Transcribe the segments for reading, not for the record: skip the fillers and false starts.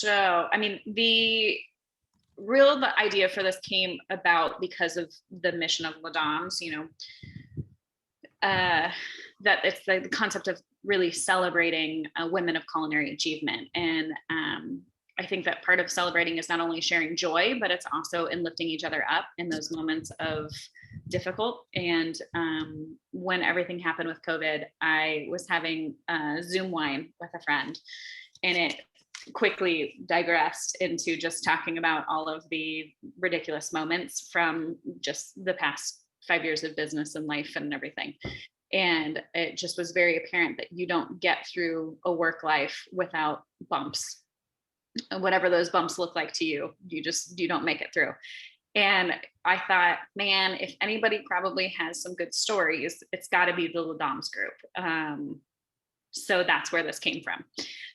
So, I mean, the idea for this came about because of the mission of Les Dames, that it's the concept of really celebrating women of culinary achievement. And I think that part of celebrating is not only sharing joy, but it's also in lifting each other up in those moments of difficult. And when everything happened with COVID, I was having Zoom wine with a friend, and it quickly digressed into just talking about all of the ridiculous moments from just the past 5 years of business and life and everything. And it just was very apparent that you don't get through a work life without bumps. Whatever those bumps look like to you, you don't make it through. And I thought, man, if anybody probably has some good stories, it's got to be the Les Dames group. So that's where this came from.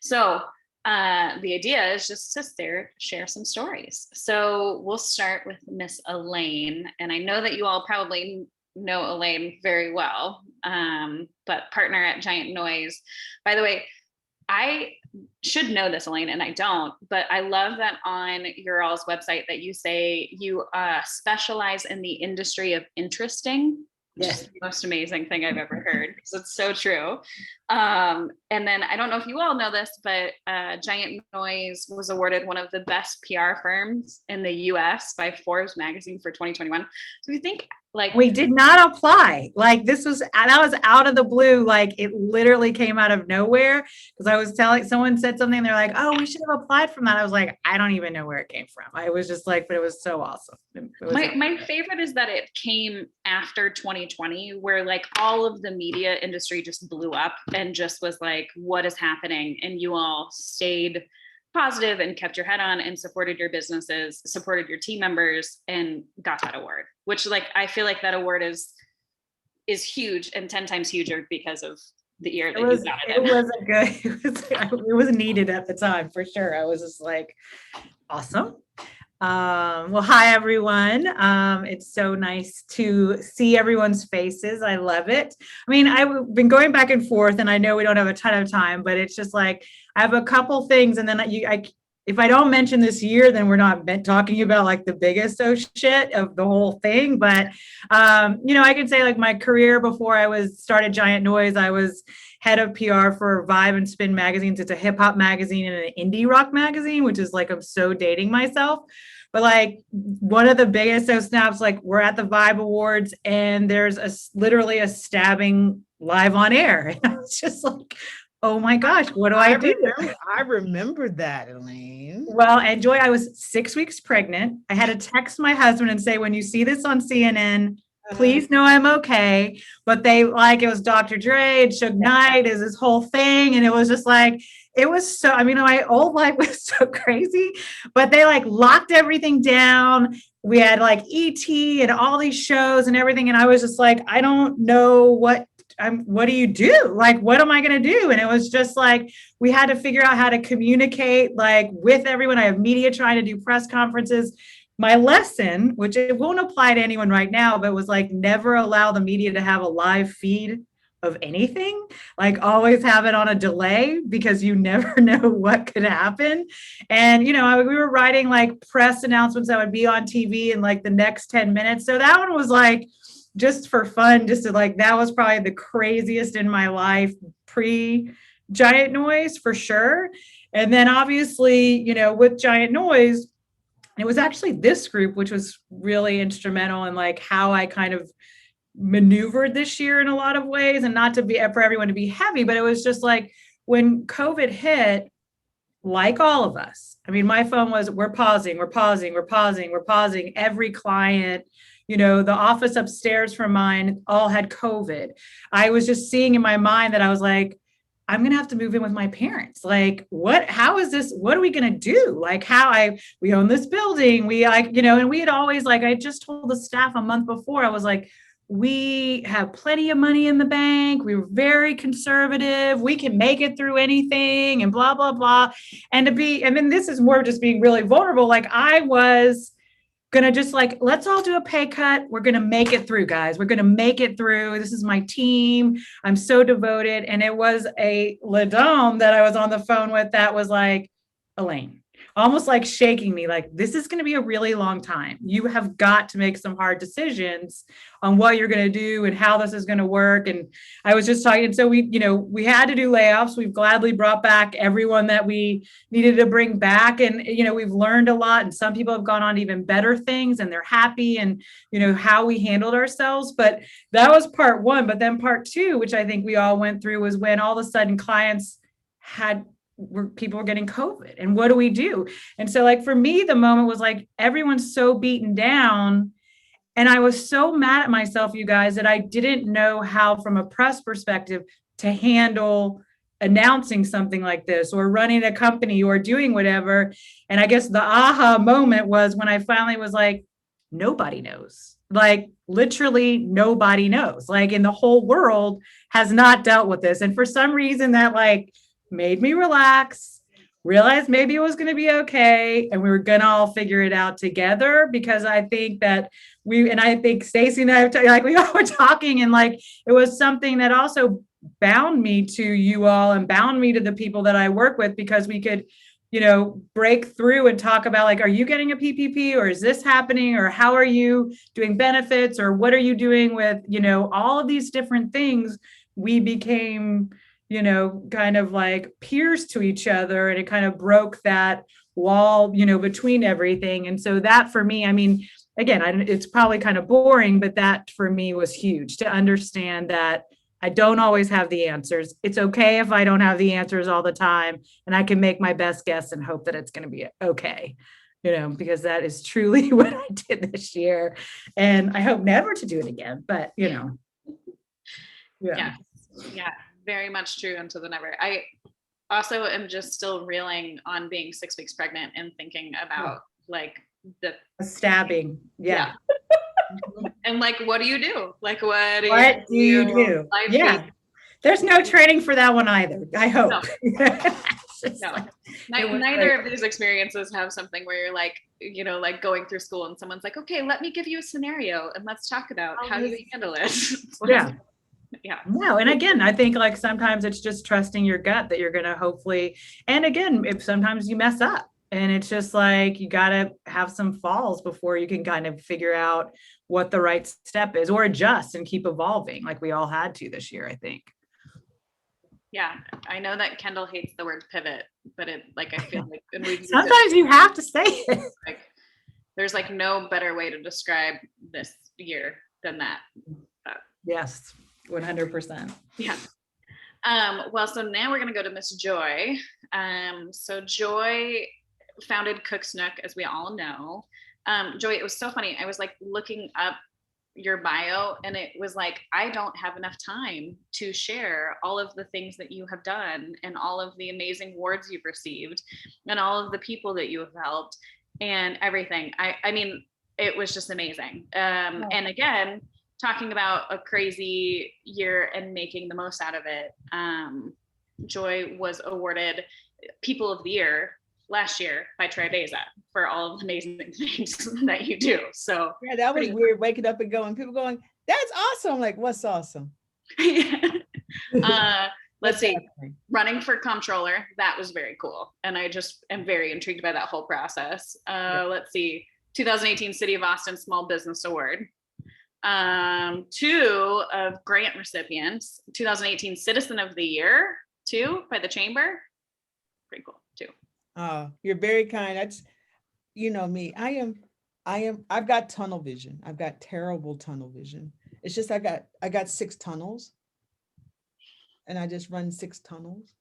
So the idea is just to share some stories. So we'll start with Miss Elaine. And I know that you all probably know Elaine very well, but partner at Giant Noise. By the way, I should know this, Elaine, and I don't, but I love that on your all's website that you say you specialize in the industry of interesting. Just the most amazing thing I've ever heard, because it's so true. And then I don't know if you all know this, but Giant Noise was awarded one of the best PR firms in the US by Forbes magazine for 2021. So you think, like, we did not apply. Like, that was out of the blue. Like, it literally came out of nowhere, because I was someone said something, they're like, oh, we should have applied from that. I was like, I don't even know where it came from. I was just like, but it was so awesome. My favorite is that it came after 2020, where like all of the media industry just blew up and just was like, what is happening? And you all stayed positive and kept your head on and supported your businesses, supported your team members, and got that award, which, like, I feel like that award is huge, and 10 times huger because of the year that you got it. It was needed at the time, for sure. I was just like, awesome. Well, hi, everyone. It's so nice to see everyone's faces. I love it. I mean, I've been going back and forth, and I know we don't have a ton of time, but it's just like, I have a couple things, and then if I don't mention this year, then we're not talking about like the biggest shit of the whole thing. But, I can say, like, my career before I started Giant Noise, I was head of PR for Vibe and Spin magazines. It's a hip hop magazine and an indie rock magazine, which is like, I'm so dating myself. But like, one of the biggest snaps, like, we're at the Vibe Awards and there's literally a stabbing live on air. And I was just like, oh my gosh, what do I do? I remember that, Elaine. Well, and Joy, I was 6 weeks pregnant. I had to text my husband and say, when you see this on CNN, please know I'm okay. But it was Dr. Dre and Suge Knight, is this whole thing. And it was just like, it was so, I mean, my old life was so crazy, but they like locked everything down. We had like ET and all these shows and everything. And I was just like, I don't know what do you do? Like, what am I going to do? And it was just like, we had to figure out how to communicate, like, with everyone. I have media trying to do press conferences. My lesson, which it won't apply to anyone right now, but was like, never allow the media to have a live feed of anything. Like, always have it on a delay, because you never know what could happen. And, we were writing like press announcements that would be on TV in like the next 10 minutes. So that one was like, just for fun, just to like, that was probably the craziest in my life pre Giant Noise, for sure. And then obviously, with Giant Noise, it was actually this group, which was really instrumental in like how I kind of maneuvered this year in a lot of ways, and not to be for everyone to be heavy, but it was just like, when COVID hit, like all of us, I mean, my phone was, we're pausing. Every client, the office upstairs from mine all had COVID. I was just seeing in my mind that I was like, I'm going to have to move in with my parents. Like, how is this? What are we going to do? Like, we own this building. And we had always, like, I just told the staff a month before, I was like, we have plenty of money in the bank. We were very conservative. We can make it through anything, and blah, blah, blah. And then this is more just being really vulnerable. Like, I was gonna just like, let's all do a pay cut. We're gonna make it through, guys. We're gonna make it through. This is my team. I'm so devoted. And it was a Les Dames that I was on the phone with that was like, Elaine, almost like shaking me, like, this is going to be a really long time. You have got to make some hard decisions on what you're going to do and how this is going to work. And I was just talking, and so we had to do layoffs. We've gladly brought back everyone that we needed to bring back. And, we've learned a lot, and some people have gone on to even better things and they're happy, and, how we handled ourselves. But that was part one. But then part two, which I think we all went through, was when all of a sudden clients people were getting COVID, and what do we do? And so, like, for me, the moment was like, everyone's so beaten down. And I was so mad at myself, you guys, that I didn't know how, from a press perspective, to handle announcing something like this, or running a company, or doing whatever. And I guess the aha moment was when I finally was like, nobody knows. Like, literally nobody knows. Like, in the whole world has not dealt with this. And for some reason that, like, made me relax, realize maybe it was going to be okay, and we were going to all figure it out together. Because I think that I think Stacey and I, like, we all were talking, and like, it was something that also bound me to you all and bound me to the people that I work with, because we could, break through and talk about, like, are you getting a PPP, or is this happening, or how are you doing benefits, or what are you doing with, all of these different things. We became, kind of like peers to each other, and it kind of broke that wall, between everything. And so that, for me, I mean, again, it's probably kind of boring, but that for me was huge, to understand that I don't always have the answers. It's okay if I don't have the answers all the time, and I can make my best guess and hope that it's going to be okay, because that is truly what I did this year. And I hope never to do it again, but, Yeah. Yeah. Very much true into the never. I also am just still reeling on being 6 weeks pregnant and thinking about like a stabbing. Yeah. And like, what do you do? Like, what do you do? Yeah. There's no training for that one either, I hope. No. Neither of these experiences have something where you're like, like going through school and someone's like, okay, let me give you a scenario and let's talk about how you handle it. Yeah. Yeah. No. And again, I think, like, sometimes it's just trusting your gut that you're going to hopefully, and again, if sometimes you mess up, and it's just like, you got to have some falls before you can kind of figure out what the right step is, or adjust and keep evolving, like we all had to this year, I think. Yeah. I know that Kendall hates the word pivot, but I feel like, and sometimes you have to say it. Like, there's like no better way to describe this year than that. Yes. 100%. Yeah. Well, so now we're going to go to Miss Joy. So Joy founded Cook's Nook, as we all know. Joy, it was so funny. I was like looking up your bio, and it was like, I don't have enough time to share all of the things that you have done, and all of the amazing awards you've received, and all of the people that you have helped, and everything. I mean, it was just amazing. And again, talking about a crazy year and making the most out of it. Joy was awarded People of the Year last year by Troy Beza for all of the amazing things that you do. So yeah, that was weird, waking up and people going, that's awesome. I'm like, what's awesome? Let's see. Running for comptroller, that was very cool. And I just am very intrigued by that whole process. Let's see. 2018 City of Austin Small Business Award. 2 of grant recipients. 2018 Citizen of the Year, 2 by the Chamber. Pretty cool, too. Oh, you're very kind. That's, me. I've got tunnel vision. I've got terrible tunnel vision. It's just I got 6 tunnels, and I just run 6 tunnels,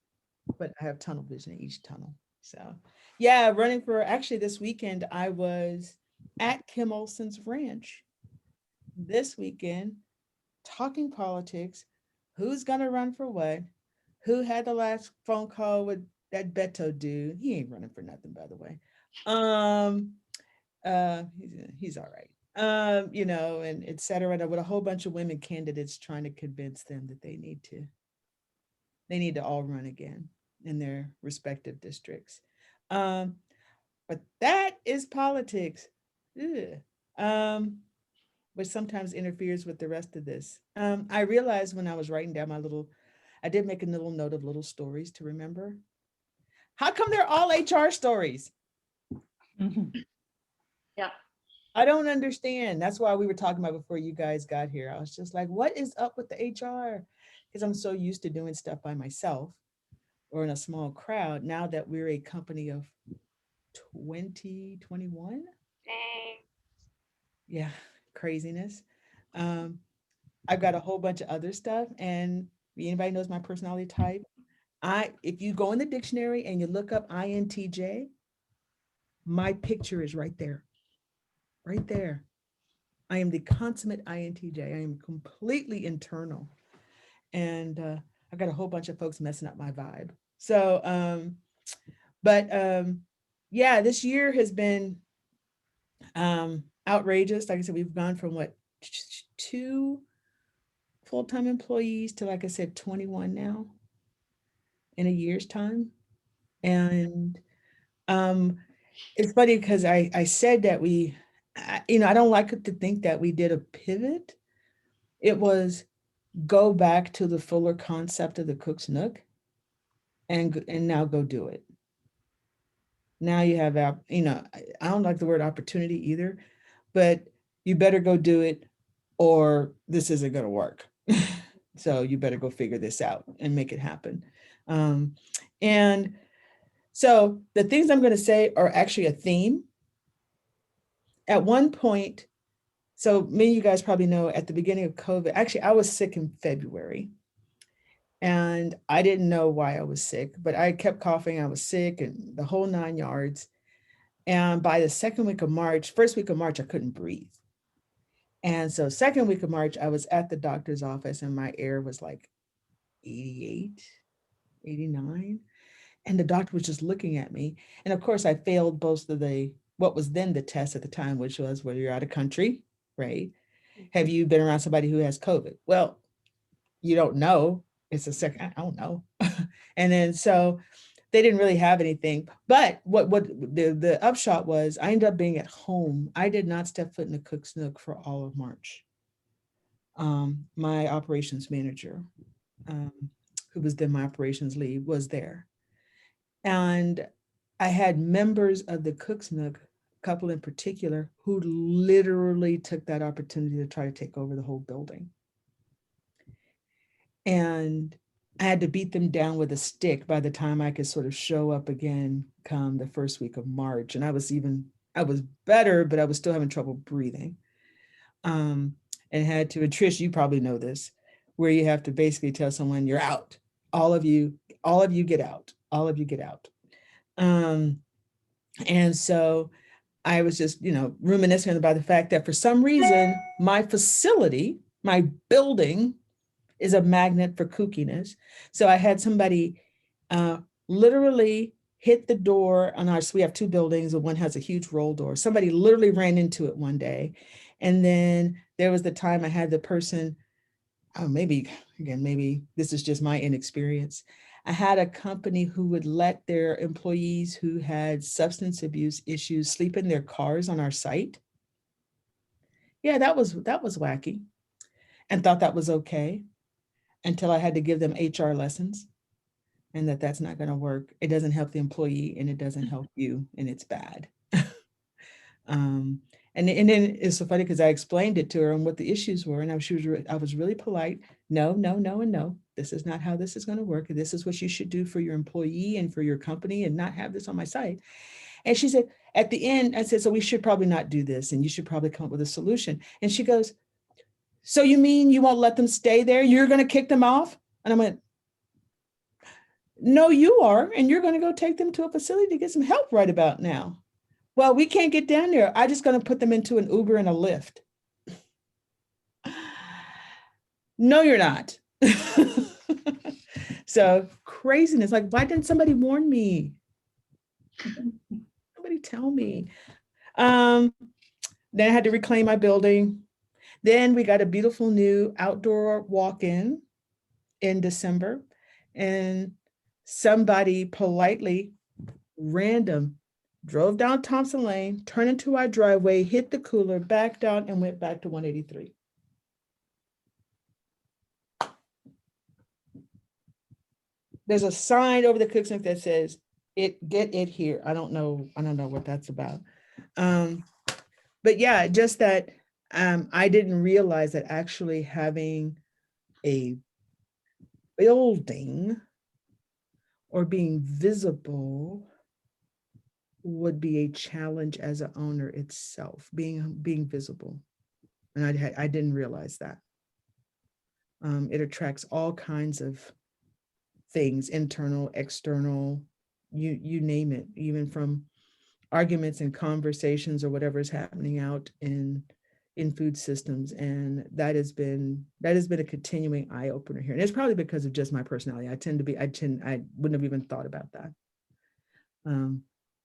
but I have tunnel vision in each tunnel. So yeah, running for, actually this weekend, I was at Kim Olson's ranch this weekend, talking politics, who's gonna run for what, who had the last phone call with that Beto dude. He ain't running for nothing, by the way. He's all right. And et cetera, with a whole bunch of women candidates trying to convince them that they need to all run again in their respective districts. But that is politics. Which sometimes interferes with the rest of this. I realized when I was writing down I did make a little note of little stories to remember. How come they're all HR stories? Mhm. Yeah. I don't understand. That's why we were talking about before you guys got here. I was just like, what is up with the HR? Because I'm so used to doing stuff by myself or in a small crowd. Now that we're a company of 20, 21, Dang. yeah, craziness. Um, I've got a whole bunch of other stuff, and anybody knows my personality type. If you go in the dictionary and you look up INTJ, my picture is right there, right there. I am the consummate INTJ. I am completely internal, and I've got a whole bunch of folks messing up my vibe. So, yeah, this year has been outrageous. Like I said, we've gone from what, two full-time employees to, like I said, 21 now in a year's time. And it's funny because I said that I don't like to think that we did a pivot. It was go back to the fuller concept of the Cook's Nook and now go do it. Now you have, I don't like the word opportunity either, but you better go do it or this isn't going to work. So you better go figure this out and make it happen. And so the things I'm going to say are actually a theme. At one point, so many of you guys probably know at the beginning of COVID, actually, I was sick in February. And I didn't know why I was sick, but I kept coughing. I was sick and the whole 9 yards. And by the first week of March, I couldn't breathe. And so second week of March, I was at the doctor's office and my air was like 88, 89. And the doctor was just looking at me. And of course, I failed both of what was then the test at the time, which was whether you're out of country, right? Have you been around somebody who has COVID? Well, you don't know. It's a second, I don't know. And then so they didn't really have anything. But what the upshot was, I ended up being at home. I did not step foot in the Cook's Nook for all of March. My operations manager, who was then my operations lead, was there. And I had members of the Cook's Nook, a couple in particular, who literally took that opportunity to try to take over the whole building. And I had to beat them down with a stick by the time I could sort of show up again come the first week of March. And I was better, but I was still having trouble breathing. And and Trish, you probably know this, where you have to basically tell someone you're out. All of you get out. All of you get out. And so I was just, reminiscing about the fact that for some reason, my facility, my building is a magnet for kookiness. So I had somebody literally hit the door on so we have two buildings and one has a huge roll door. Somebody literally ran into it one day. And then there was the time I had the person, maybe this is just my inexperience. I had a company who would let their employees who had substance abuse issues sleep in their cars on our site. Yeah, that was wacky, and thought that was okay until I had to give them HR lessons, and that's not going to work. It doesn't help the employee and it doesn't help you, and it's bad. And then it's so funny because I explained it to her and what the issues were, and I was really polite. No, and no. This is not how this is going to work. This is what you should do for your employee and for your company, and not have this on my site. And she said, at the end, I said, so we should probably not do this, and you should probably come up with a solution. And she goes, so you mean you won't let them stay there? You're going to kick them off? And I went, no, you are, and you're going to go take them to a facility to get some help right about now. Well, we can't get down there. I'm just going to put them into an Uber and a Lyft. No, you're not. So craziness. Like, why didn't somebody warn me? Somebody tell me. Then I had to reclaim my building. Then we got a beautiful new outdoor walk-in in December. And somebody politely, random, drove down Thompson Lane, turned into our driveway, hit the cooler, backed out, and went back to 183. There's a sign over the Cook's Nook that says, get it here. I don't know what that's about. But yeah, just that I didn't realize that actually having a building or being visible would be a challenge as an owner itself, being visible. And I didn't realize that. It attracts all kinds of things, internal, external, you name it, even from arguments and conversations or whatever is happening out in food systems. And that has been a continuing eye opener here. And it's probably because of just my personality. I wouldn't have even thought about that.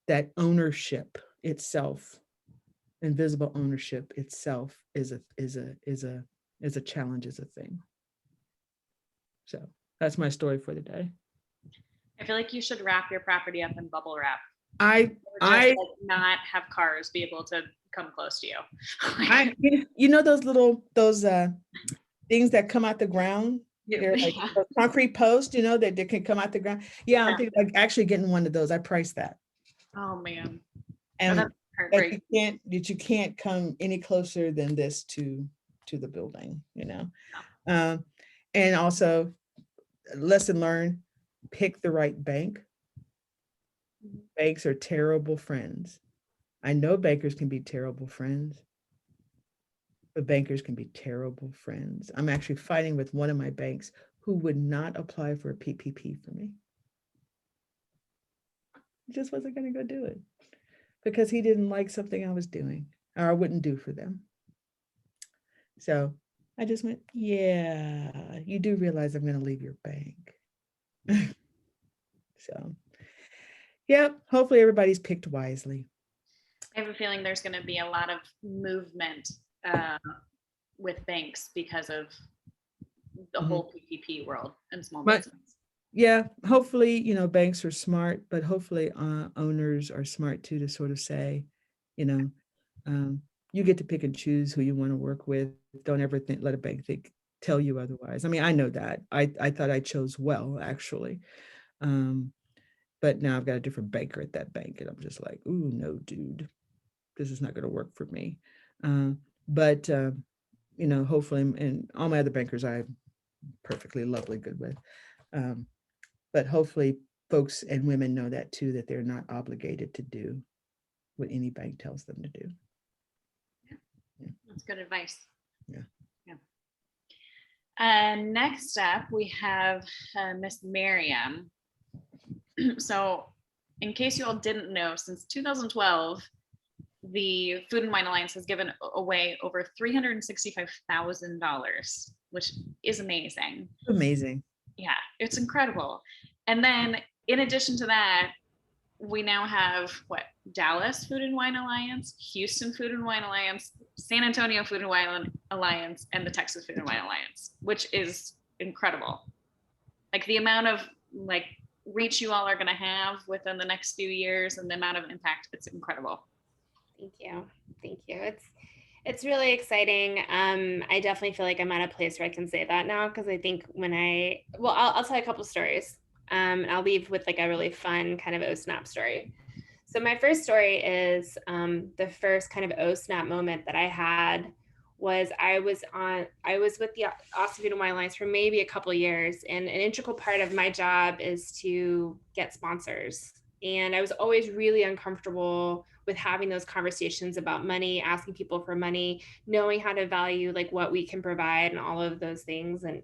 That ownership itself, invisible ownership itself is a challenge, is a thing. So that's my story for the day. I feel like you should wrap your property up in bubble wrap. I Not have cars be able to come close to you. you know those things that come out the ground? They're like those concrete posts, that they can come out the ground. Yeah, I'm thinking like actually getting one of those. I priced that. Oh man. And that's that you can't come any closer than this to the building, and also lesson learned, pick the right bank. Banks are terrible friends. I know bankers can be terrible friends, but bankers can be terrible friends. I'm actually fighting with one of my banks who would not apply for a PPP for me. He just wasn't going to go do it because he didn't like something I was doing or I wouldn't do for them. So I just went, yeah, you do realize I'm going to leave your bank. So, yeah, hopefully everybody's picked wisely. I have a feeling there's going to be a lot of movement with banks because of the whole PPP world and small business. Yeah, hopefully, banks are smart, but hopefully owners are smart too, to sort of say, you get to pick and choose who you want to work with. Don't ever let a bank tell you otherwise. I mean, I know that. I thought I chose well, actually. But now I've got a different banker at that bank, and I'm just like, ooh, no, dude, this is not going to work for me. But hopefully, and all my other bankers I'm perfectly lovely good with. But hopefully folks and women know that too, that they're not obligated to do what any bank tells them to do. Yeah. That's good advice. Yeah. Next up, we have Miss Miriam. So in case you all didn't know, since 2012, the Food and Wine Alliance has given away over $365,000, which is amazing. Amazing. Yeah, it's incredible. And then in addition to that, we now have Dallas Food and Wine Alliance, Houston Food and Wine Alliance, San Antonio Food and Wine Alliance, and the Texas Food and Wine Alliance, which is incredible. Like the amount of reach you all are going to have within the next few years and the amount of impact, it's incredible. Thank you. It's really exciting. I definitely feel like I'm at a place where I can say that now, because I think I'll tell you a couple stories. I'll leave with a really fun kind of OSNAP story. So my first story is the first kind of OSNAP moment that I had was I was with the Austin Food and Wine Alliance for maybe a couple of years, and an integral part of my job is to get sponsors. And I was always really uncomfortable with having those conversations about money, asking people for money, knowing how to value what we can provide and all of those things. And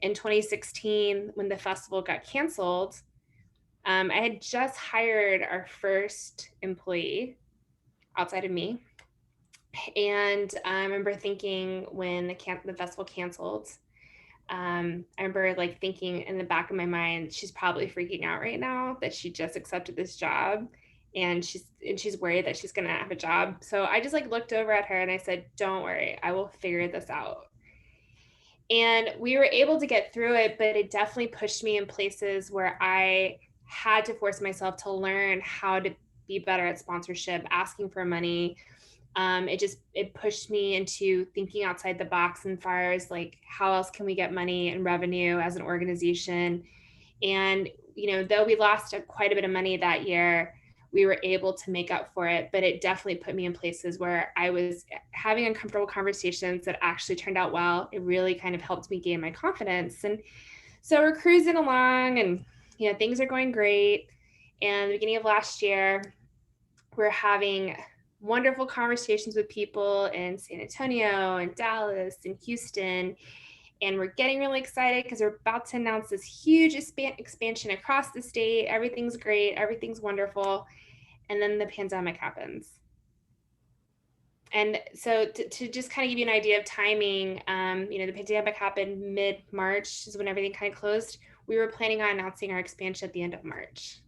in 2016, when the festival got canceled, I had just hired our first employee outside of me. And I remember thinking when the festival canceled, I remember thinking in the back of my mind, she's probably freaking out right now that she just accepted this job, and she's worried that she's gonna have a job. So I just looked over at her and I said, "Don't worry, I will figure this out." And we were able to get through it, but it definitely pushed me in places where I had to force myself to learn how to be better at sponsorship, asking for money. It pushed me into thinking outside the box as far as how else can we get money and revenue as an organization. And, though we lost quite a bit of money that year, we were able to make up for it, but it definitely put me in places where I was having uncomfortable conversations that actually turned out well. It really kind of helped me gain my confidence. And so we're cruising along and, things are going great. And the beginning of last year, we're having wonderful conversations with people in San Antonio and Dallas and Houston. And we're getting really excited because we're about to announce this huge expansion across the state. Everything's great. Everything's wonderful. And then the pandemic happens. And so to just kind of give you an idea of timing, the pandemic happened mid-March is when everything kind of closed. We were planning on announcing our expansion at the end of March.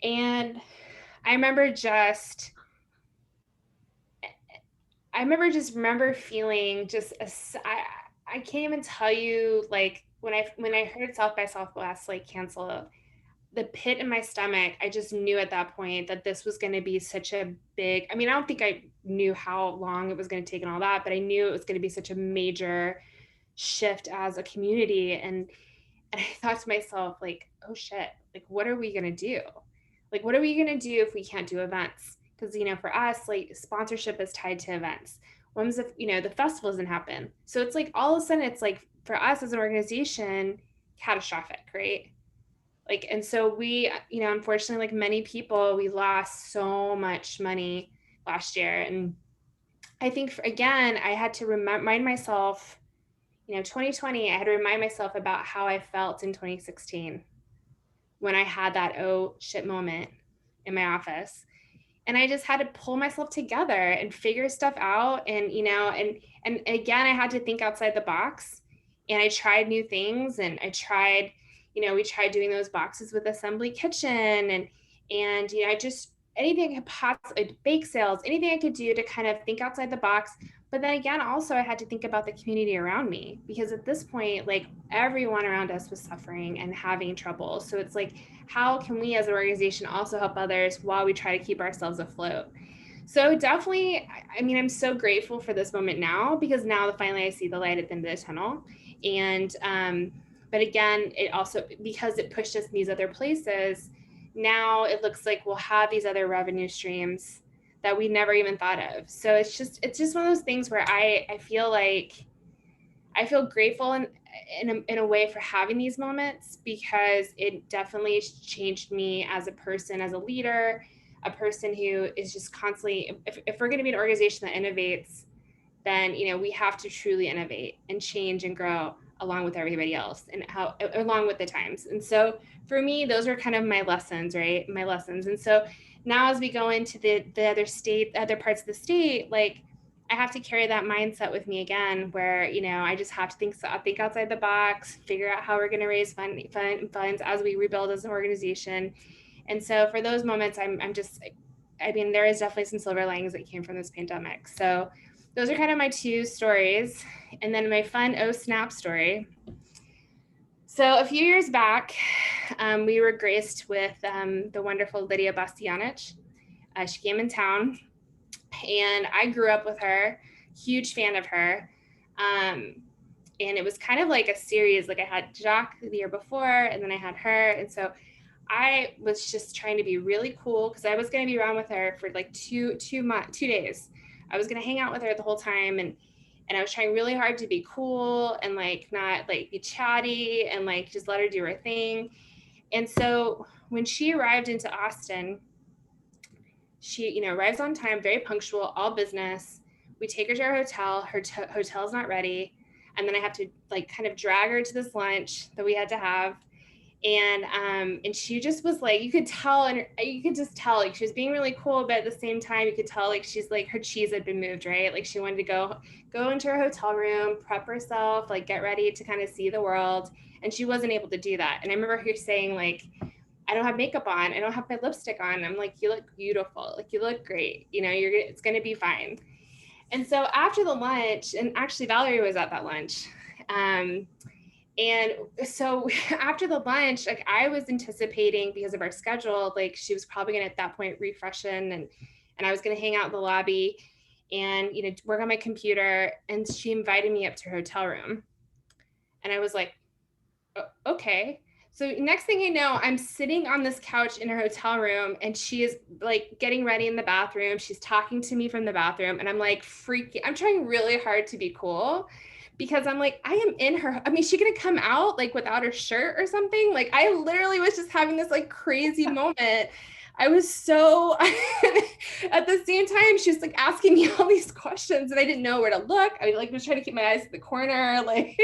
And I remember just feeling I can't even tell you, like, when I heard South by Southwest like cancel, the pit in my stomach, I just knew at that point that this was going to be such a big, I don't think I knew how long it was going to take and all that, but I knew it was going to be such a major shift as a community. And I thought to myself, like, oh shit, like, what are we going to do? Like, what are we going to do if we can't do events? Because, for us, like, sponsorship is tied to events. When the festival doesn't happen. So it's like, all of a sudden, it's like, for us as an organization, catastrophic, right? Like, and so we, unfortunately, like many people, we lost so much money last year. And I think, again, I had to remind myself, 2020, I had to remind myself about how I felt in 2016 when I had that oh shit moment in my office. And I just had to pull myself together and figure stuff out. And, and again, I had to think outside the box, and I tried new things, and I tried, we tried doing those boxes with Assembly Kitchen and, I just, anything I could possibly, bake sales, anything I could do to kind of think outside the box. But then again, also I had to think about the community around me, because at this point, like, everyone around us was suffering and having trouble. So it's like, how can we as an organization also help others while we try to keep ourselves afloat? So definitely, I'm so grateful for this moment now, because now finally I see the light at the end of the tunnel. And, but again, it also, because it pushed us in these other places, now it looks like we'll have these other revenue streams that we never even thought of. So it's just one of those things where I feel like I feel grateful in a way for having these moments, because it definitely changed me as a person, as a leader, a person who is just constantly, if we're going to be an organization that innovates, then, we have to truly innovate and change and grow along with everybody else, and along with the times. And so for me, those are kind of my lessons, right? My lessons. And so now as we go into the other parts of the state, like, I have to carry that mindset with me again, where, I just have to think outside the box, figure out how we're going to raise funds as we rebuild as an organization. And so for those moments, I'm just, there is definitely some silver linings that came from this pandemic. So those are kind of my two stories. And then my fun oh snap story. So a few years back, we were graced with the wonderful Lydia Bastianich. She came in town, and I grew up with her, huge fan of her. And it was kind of like a series, like I had Jacques the year before, and then I had her. And so I was just trying to be really cool, because I was going to be around with her for like 2 days. I was going to hang out with her the whole time. And I was trying really hard to be cool and like not like be chatty and like just let her do her thing. And so when she arrived into Austin, she, arrives on time, very punctual, all business. We take her to our hotel. Her hotel's not ready. And then I have to like kind of drag her to this lunch that we had to have. And she just was like, you could tell, and you could just tell, like, she was being really cool, but at the same time, you could tell, like, she's like, her cheese had been moved, right? Like, she wanted to go into her hotel room, prep herself, like, get ready to kind of see the world. And she wasn't able to do that. And I remember her saying, like, I don't have makeup on. I don't have my lipstick on. I'm like, you look beautiful. Like, you look great. It's going to be fine. And so after the lunch, and actually Valerie was at that lunch, and so after the lunch, like, I was anticipating, because of our schedule, like, she was probably going to at that point refreshen, and I was going to hang out in the lobby and, work on my computer. And she invited me up to her hotel room. And I was like, okay. So next thing I know, I'm sitting on this couch in her hotel room and she is like getting ready in the bathroom. She's talking to me from the bathroom and I'm like freaking, I'm trying really hard to be cool because I'm like, I am in her. I mean, is she gonna come out like without her shirt or something? Like I literally was just having this like crazy moment. I was so at the same time, she was like asking me all these questions and I didn't know where to look. I like was trying to keep my eyes at the corner, like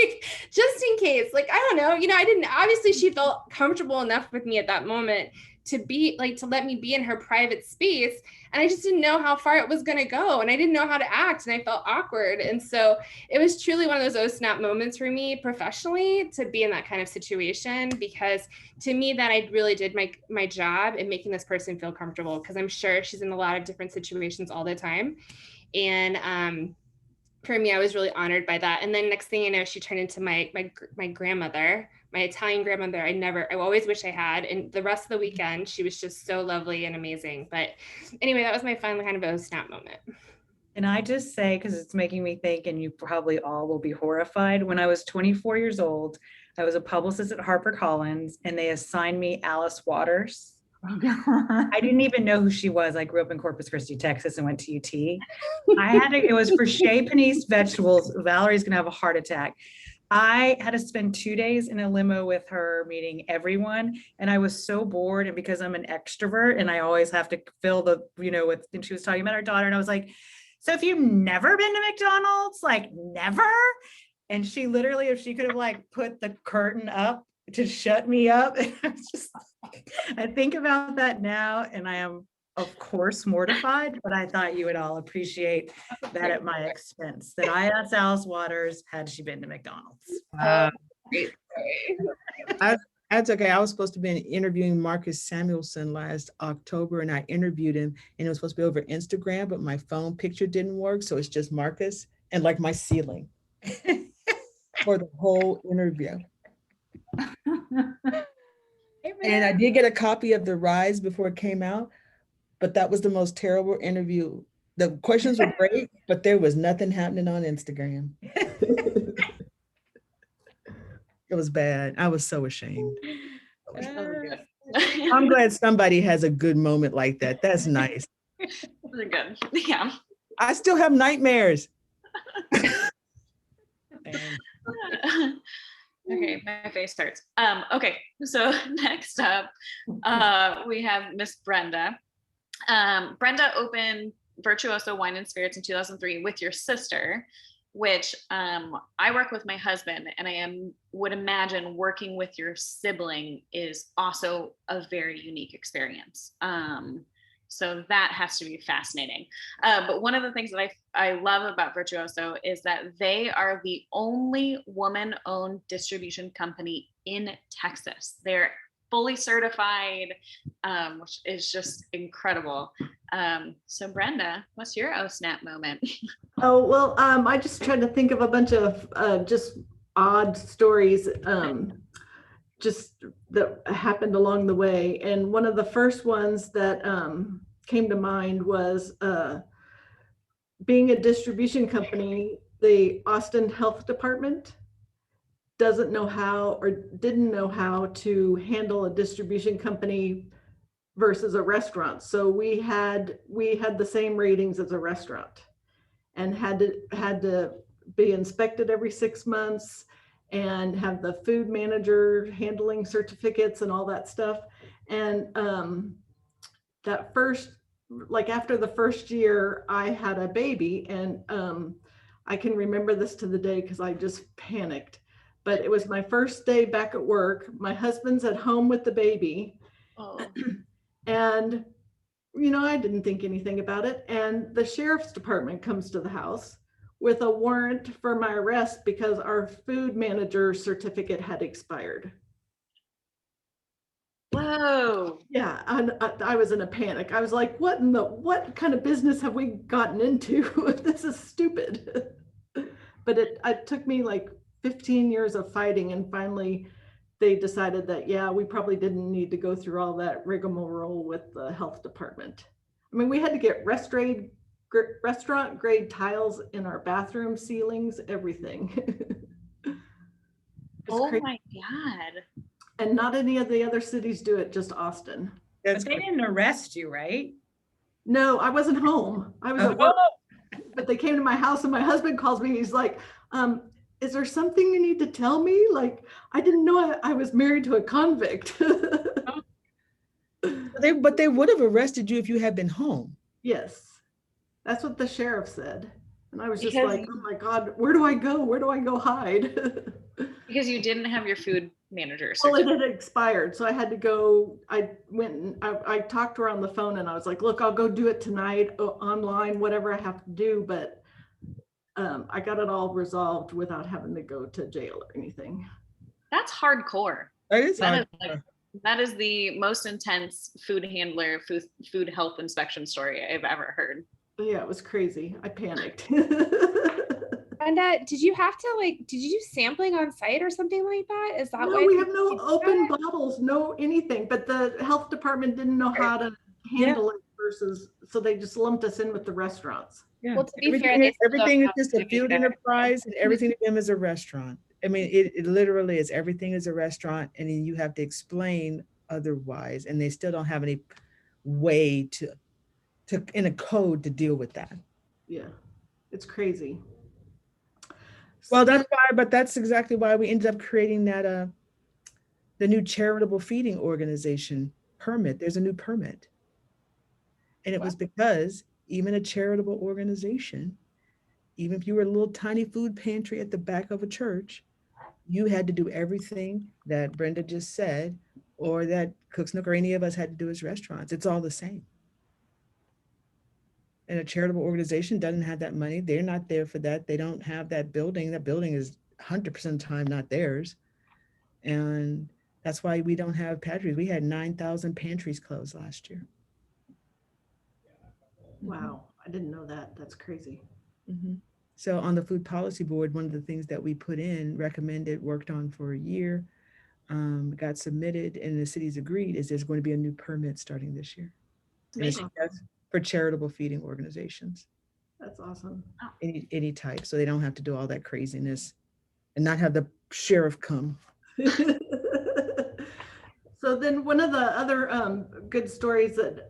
just in case, like, I don't know, I didn't, obviously she felt comfortable enough with me at that moment to be like, to let me be in her private space. And I just didn't know how far it was going to go. And I didn't know how to act and I felt awkward. And so it was truly one of those oh snap moments for me professionally to be in that kind of situation, because to me that I really did my job in making this person feel comfortable, because I'm sure she's in a lot of different situations all the time. And for me, I was really honored by that. And then next thing you know, she turned into my grandmother, my Italian grandmother. I always wish I had. And the rest of the weekend, she was just so lovely and amazing. But anyway, that was my fun kind of oh snap moment. And I just say, because it's making me think, and you probably all will be horrified. When I was 24 years old, I was a publicist at HarperCollins, and they assigned me Alice Waters. I didn't even know who she was. I grew up in Corpus Christi, Texas, and went to UT. It was for Chez Panisse vegetables. Valerie's gonna have a heart attack. I had to spend 2 days in a limo with her, meeting everyone. And I was so bored. And because I'm an extrovert and I always have to fill the, and she was talking about her daughter. And I was like, so if you've never been to McDonald's, like never? And she literally, if she could have like put the curtain up to shut me up. And I was just, I think about that now and I am of course mortified, but I thought you would all appreciate that at my expense, that I asked Alice Waters, had she been to McDonald's? That's okay. I was supposed to be interviewing Marcus Samuelson last October and I interviewed him and it was supposed to be over Instagram, but my phone picture didn't work. So it's just Marcus and like my ceiling for the whole interview. And I did get a copy of The Rise before it came out, but that was the most terrible interview. The questions were great, but there was nothing happening on Instagram. It was bad. I was so ashamed. I'm glad somebody has a good moment like that. That's nice. Really good. Yeah. I still have nightmares. Okay, my face hurts. Okay, so next up, we have Miss Brenda. Brenda opened Virtuoso Wine and Spirits in 2003 with your sister, which I work with my husband, and I would imagine working with your sibling is also a very unique experience. So that has to be fascinating. But one of the things that I love about Virtuoso is that they are the only woman-owned distribution company in Texas. They're fully certified, which is just incredible. So Brenda, what's your oh snap moment? Oh, well, I just tried to think of a bunch of just odd stories just that happened along the way. And one of the first ones that came to mind was being a distribution company, the Austin Health Department doesn't know how or didn't know how to handle a distribution company versus a restaurant. So we had the same ratings as a restaurant and had to be inspected every 6 months and have the food manager handling certificates and all that stuff. And that first, like after the first year, I had a baby, and I can remember this to the day because I just panicked. But it was my first day back at work. My husband's at home with the baby. Oh. And, I didn't think anything about it. And the sheriff's department comes to the house with a warrant for my arrest because our food manager certificate had expired. Whoa. Yeah, and I was in a panic. I was like, what kind of business have we gotten into? This is stupid. But it took me like 15 years of fighting, and finally they decided that, yeah, we probably didn't need to go through all that rigmarole with the health department. I mean, we had to get restaurant grade tiles in our bathroom ceilings, everything. Oh my God. And not any of the other cities do it, just Austin. But That's they didn't arrest you, right? No, I wasn't home. I was at work, but they came to my house and my husband calls me. He's like, is there something you need to tell me? Like, I didn't know I was married to a convict. but they would have arrested you if you had been home. Yes, that's what the sheriff said. And I was just Because- like, oh my God, where do I go? Where do I go hide? Because you didn't have your food manager Well, it certificate. had expired, so I had to go. I went and I talked to her on the phone and I was like, look, I'll go do it tonight online, whatever I have to do. But I got it all resolved without having to go to jail or anything. That's hardcore. That is That hard. is like, that is the most intense food handler, food health inspection story I've ever heard. But yeah, it was crazy. I panicked. Brenda, did you have to did you do sampling on site or something like that? Is that No, why we they have no did open that? bottles, no anything, but the health department didn't know how to handle it versus, so they just lumped us in with the restaurants. Yeah. Well, to be fair, they still Everything is have just a to food do that. enterprise and everything to them is a restaurant. I mean, it literally is, everything is a restaurant and then you have to explain otherwise, and they still don't have any way to in a code to deal with that. Yeah, it's crazy. Well, that's exactly why we ended up creating that, the new charitable feeding organization permit. There's a new permit. And it was because even a charitable organization, even if you were a little tiny food pantry at the back of a church, you had to do everything that Brenda just said, or that Cooks Nook or any of us had to do as restaurants. It's all the same. And a charitable organization doesn't have that money. They're not there for that. They don't have that building. That building is 100% of the time not theirs. And that's why we don't have pantries. We had 9,000 pantries closed last year. Wow, I didn't know that. That's crazy. Mhm. So on the food policy board, one of the things that we put in, recommended, worked on for a year, got submitted, and the city's agreed, is there's going to be a new permit starting this year. And it's Amazing. just for charitable feeding organizations, That's awesome. any type, so they don't have to do all that craziness and not have the sheriff come. So then one of the other good stories that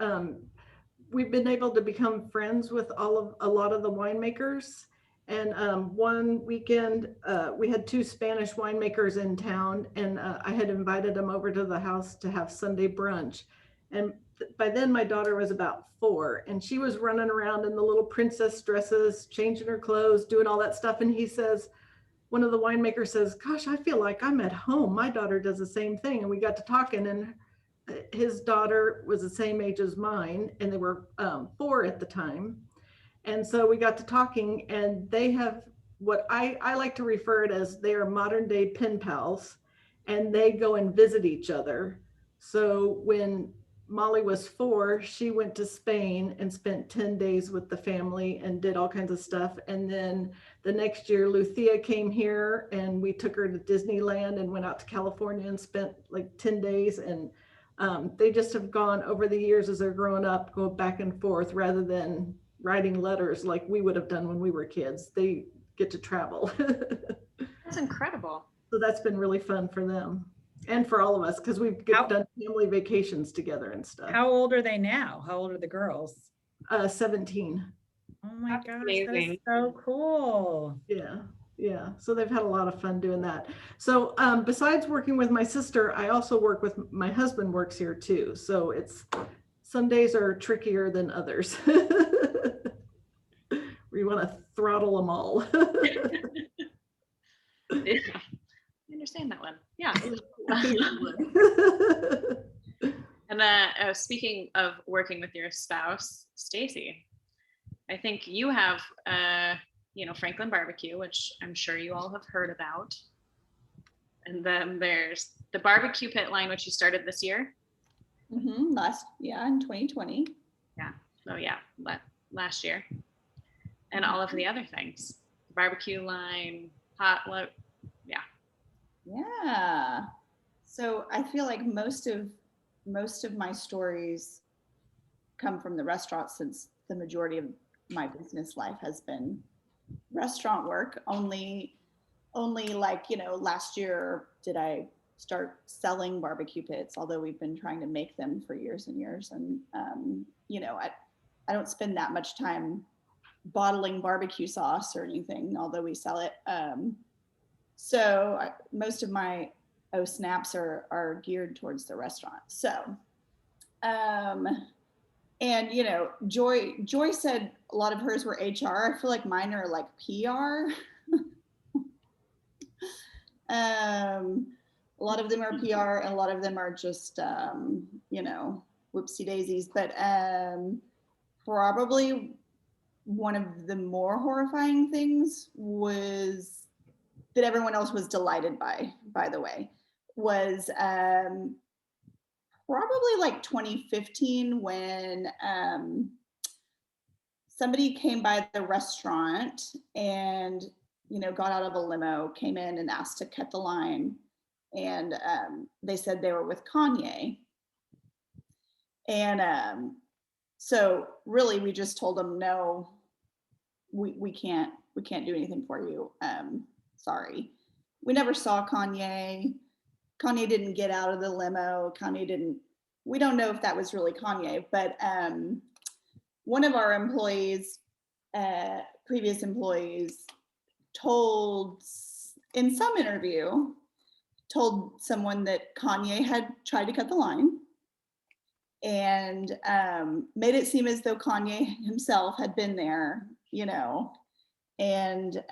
we've been able to become friends with a lot of the winemakers. And one weekend we had 2 Spanish winemakers in town, and I had invited them over to the house to have Sunday brunch. And by then my daughter was about 4, and she was running around in the little princess dresses, changing her clothes, doing all that stuff. And he says, one of the winemakers says, gosh, I feel like I'm at home. My daughter does the same thing. And we got to talking, and his daughter was the same age as mine, and they were 4 at the time. And so we got to talking, and they have what I like to refer it as, they are modern day pen pals, and they go and visit each other. So when Molly was 4, she went to Spain and spent 10 days with the family and did all kinds of stuff. And then the next year, Lucia came here, and we took her to Disneyland and went out to California and spent like 10 days. And they just have gone over the years as they're growing up, go back and forth rather than writing letters like we would have done when we were kids. They get to travel. That's incredible. So that's been really fun for them and for all of us, because we've done family vacations together and stuff. How old are they now? How old are the girls? 17. Oh my That's gosh, amazing. that's so cool. Yeah. So they've had a lot of fun doing that. So besides working with my sister, I also work with, my husband works here too. So it's, some days are trickier than others. Where you want to throttle them all. Yeah. I understand that one. Yeah. And speaking of working with your spouse, Stacy, I think you have, Franklin Barbecue, which I'm sure you all have heard about. And then there's the barbecue pit line, which you started this year. In 2020. Oh yeah, last year. And all of the other things, barbecue line, potluck. Yeah. So I feel like most of my stories come from the restaurant, since the majority of my business life has been restaurant work. Only last year did I start selling barbecue pits, although we've been trying to make them for years and years. And, you know, I don't spend that much time bottling barbecue sauce or anything, although we sell it. Most of my snaps are geared towards the restaurant. So, and you know, Joy said a lot of hers were HR. I feel like mine are like PR. A lot of them are PR, and a lot of them are just, you know, whoopsie daisies. But probably one of the more horrifying things was that everyone else was delighted by the way, was probably like 2015 when somebody came by the restaurant and, you know, got out of a limo, came in and asked to cut the line. And they said they were with Kanye. And so really we just told them, no, we can't do anything for you. Sorry. We never saw Kanye. Kanye didn't get out of the limo. We don't know if that was really Kanye, but one of our employees, previous employees, in some interview, told someone that Kanye had tried to cut the line and made it seem as though Kanye himself had been there, you know, and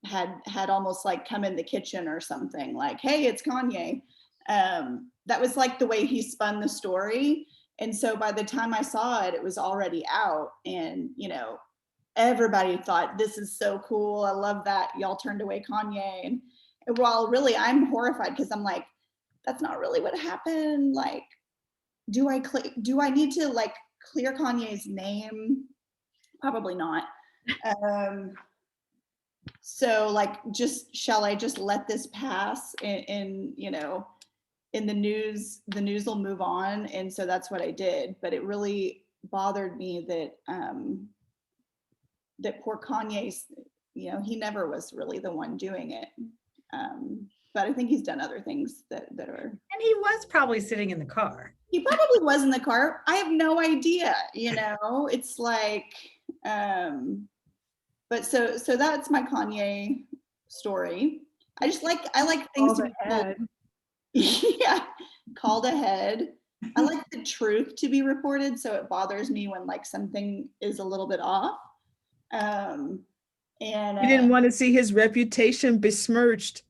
had almost like come in the kitchen or something, like, hey, it's Kanye. That was like the way he spun the story. And so by the time I saw it, it was already out. And, you know, everybody thought, this is so cool. I love that y'all turned away Kanye. And while really I'm horrified because I'm like, that's not really what happened. Like, do I need to like clear Kanye's name? Probably not. So like, shall I just let this pass and you know, in the news will move on. And so that's what I did. But it really bothered me that that poor Kanye's, you know, he never was really the one doing it. But I think he's done other things that are. And he was probably sitting in the car. He probably was in the car. I have no idea, you know, it's like, but so that's my Kanye story. I like things to be told. Yeah, called ahead. I like the truth to be reported, so it bothers me when like something is a little bit off. And You didn't want to see his reputation besmirched.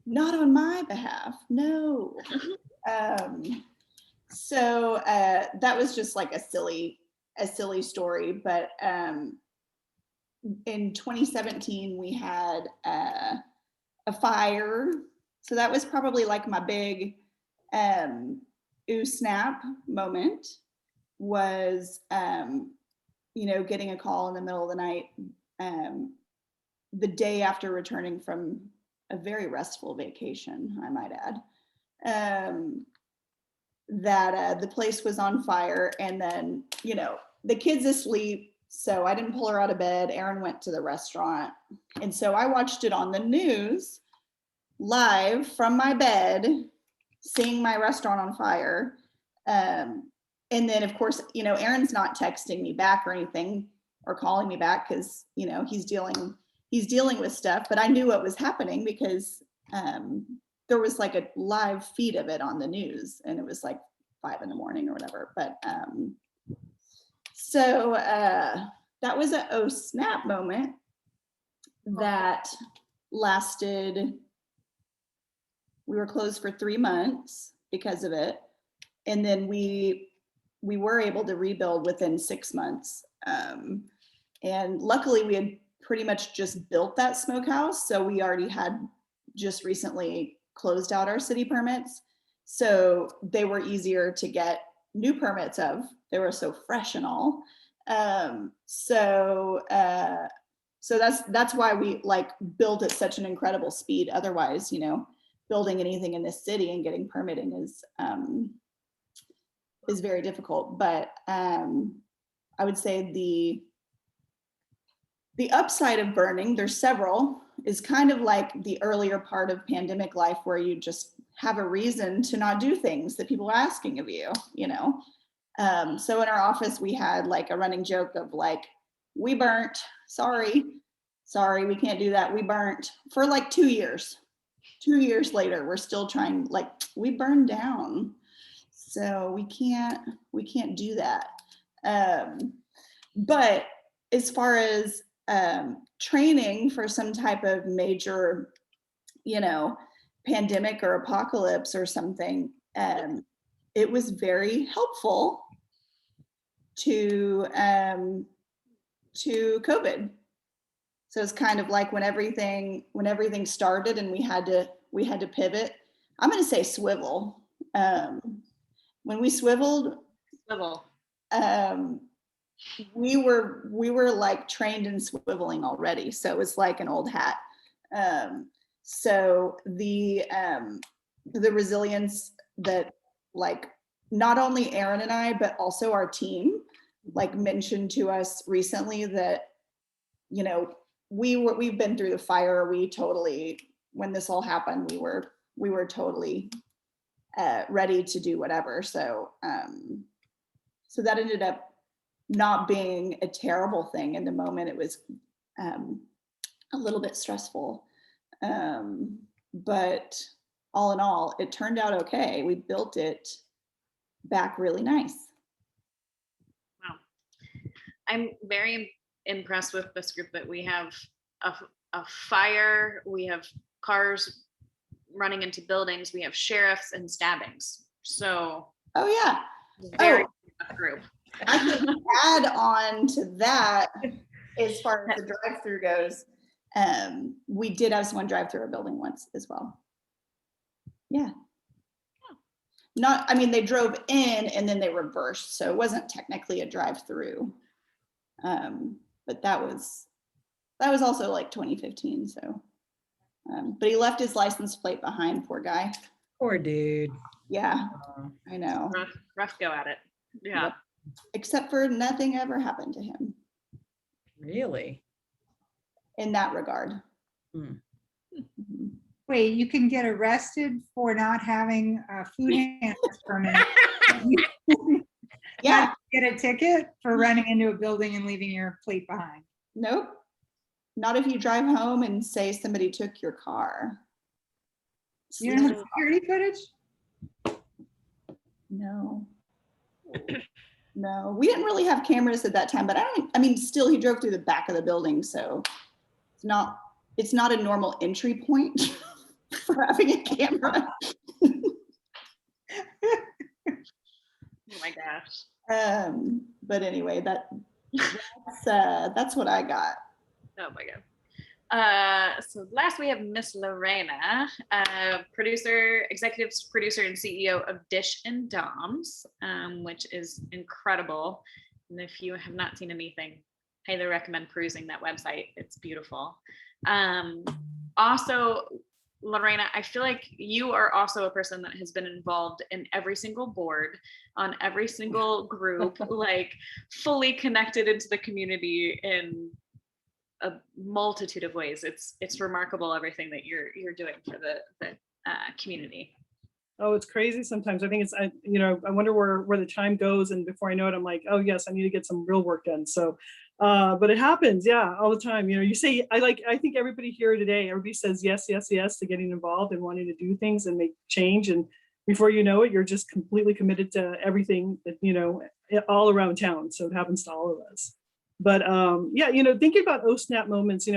Not on my behalf, no. So that was just like a silly story. But in 2017 we had a fire. So that was probably like my big ooh snap moment, was you know, getting a call in the middle of the night the day after returning from a very restful vacation, I might add, that the place was on fire. And then, you know, the kid's asleep, so I didn't pull her out of bed. Erin went to the restaurant. And so I watched it on the news live from my bed, seeing my restaurant on fire. And then of course, you know, Erin's not texting me back or anything or calling me back because, you know, he's dealing with stuff, but I knew what was happening because there was like a live feed of it on the news and it was like 5 a.m. or whatever. But so that was a oh snap moment that lasted. We were closed for 3 months because of it. And then we were able to rebuild within 6 months. And luckily we had pretty much just built that smokehouse. So we already had just recently closed out our city permits. So they were easier to get new permits of. They were so fresh and all. So that's why we like built at such an incredible speed. Otherwise, you know, building anything in this city and getting permitting is very difficult. But I would say the upside of burning, there's several. is kind of like the earlier part of pandemic life where you just have a reason to not do things that people are asking of you, you know? So in our office, we had like a running joke of like, we burnt, sorry, we can't do that. We burnt for like 2 years. 2 years later, we're still trying, like, we burned down. So we can't do that. But as far as training for some type of major, you know, pandemic or apocalypse or something, it was very helpful to COVID. So it's kind of like when everything started and we had to pivot. I'm going to say swivel. When we swiveled, we were like trained in swiveling already. So it was like an old hat. So the resilience that, like, not only Aaron and I, but also our team, like, mentioned to us recently that, you know, we've been through the fire. We totally, when this all happened, we were totally ready to do whatever. So so that ended up not being a terrible thing. In the moment, it was a little bit stressful, but all in all, it turned out okay. We built it back really nice. Wow. I'm very impressed with this group that we have a fire, we have cars running into buildings, we have sheriffs and stabbings. So Oh yeah. very tough group. I could add on to that, as far as the drive-through goes. We did have someone drive through our building once as well. Yeah. Not, I mean, they drove in and then they reversed, so it wasn't technically a drive-through. But that was also like 2015. So, but he left his license plate behind, poor guy. Poor dude. Yeah, I know. Rough go at it. Yeah. Yep. Except for nothing ever happened to him Really? in that regard. Hmm. Mhm. Wait, you can get arrested for not having a food handler's permit. Yeah, Get a ticket for running into a building and leaving your plate behind. nope. Not if you drive home and say somebody took your car. You don't have security footage? No. No, we didn't really have cameras at that time, but I mean, still, he drove through the back of the building, so it's not a normal entry point for having a camera. Oh my gosh. But anyway, that's what I got. Oh my god. So last we have Miss Lorena, executive producer and CEO of Dish and Doms, which is incredible. And if you have not seen anything, highly recommend perusing that website. It's beautiful. Also, Lorena, I feel like you are also a person that has been involved in every single board, on every single group, like fully connected into the community in a multitude of ways. It's remarkable everything that you're doing for the community. Oh, it's crazy sometimes. I think it's, I wonder where the time goes, and before I know it, I'm like, oh yes, I need to get some real work done. So, but it happens, yeah, all the time. You say, I think everybody here today, everybody says yes, yes, yes to getting involved and wanting to do things and make change. And before you know it, you're just completely committed to everything that, all around town. So it happens to all of us. But yeah, thinking about OSNAP moments,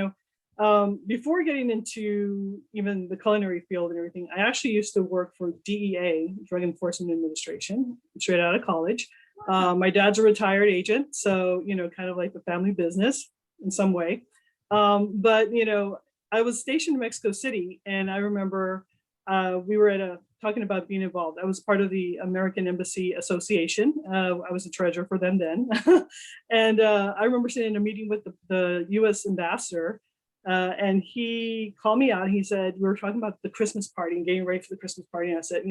before getting into even the culinary field and everything, I actually used to work for DEA, Drug Enforcement Administration, straight out of college. My dad's a retired agent, so, kind of like the family business in some way. But, I was stationed in Mexico City, and I remember we were talking about being involved. I was part of the American Embassy Association. I was the treasurer for them then. And I remember sitting in a meeting with the US ambassador, and he called me out. He said, we were talking about the Christmas party and getting ready for the Christmas party. And I said,